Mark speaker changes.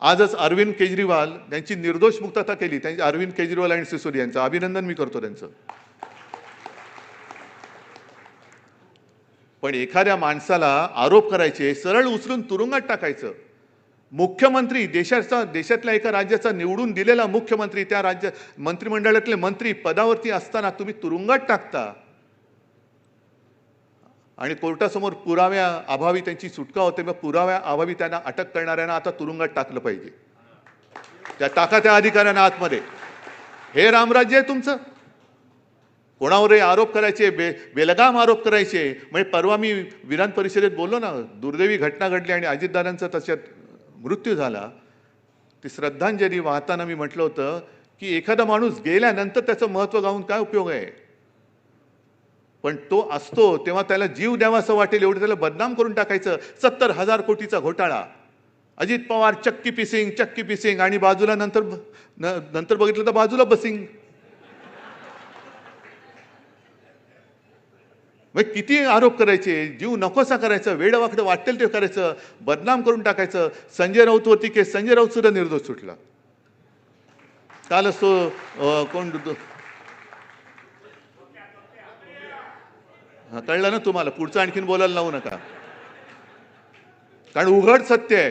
Speaker 1: आजच अरविंद केजरीवाल यांची निर्दोष मुक्तता केली. त्यांची अरविंद केजरीवाल आणि सिसोदिया यांचं अभिनंदन मी करतो त्यांचं. पण एखाद्या माणसाला आरोप करायचे, सरळ उचलून तुरुंगात टाकायचं. मुख्यमंत्री, देशातल्या एका राज्याचा निवडून दिलेला मुख्यमंत्री, त्या राज्य मंत्रिमंडळातले मंत्री पदावरती असताना तुम्ही तुरुंगात टाकता आणि कोर्टासमोर पुराव्या अभावी त्यांची सुटका होते. मग पुराव्या अभावी त्यांना अटक करणाऱ्यांना आता तुरुंगात टाकलं पाहिजे. टाका त्या अधिकाऱ्यांना आतमध्ये. हे रामराज्य आहे तुमचं? कोणावरही आरोप करायचे, बेलगाम आरोप करायचे. म्हणजे परवा मी विधान परिषदेत बोललो ना, दुर्दैवी घटना घडली आणि अजितदादांचा त्याच्यात मृत्यू झाला. ती श्रद्धांजली वाहताना मी म्हटलं होतं की एखादा माणूस गेल्यानंतर त्याचं महत्त्व गाऊन काय उपयोग आहे. पण तो असतो तेव्हा त्याला जीव द्यावासं वाटेल एवढं त्याला बदनाम करून टाकायचं. 70,000 कोटीचा घोटाळा, अजित पवार चक्की पिसिंग आणि बाजूला नंतर बघितलं तर बाजूला बसिंग. मग किती आरोप करायचे, जीव नकोसा करायचं, वेडवाकडं वाटेल ते करायचं, बदनाम करून टाकायचं. संजय राऊतवरती केस, संजय राऊत सुद्धा निर्दोष सुटला. कालच तो कोण कळलं ना तुम्हाला, पुढचं आणखीन बोलायला लावू नका, कारण उघड सत्य आहे.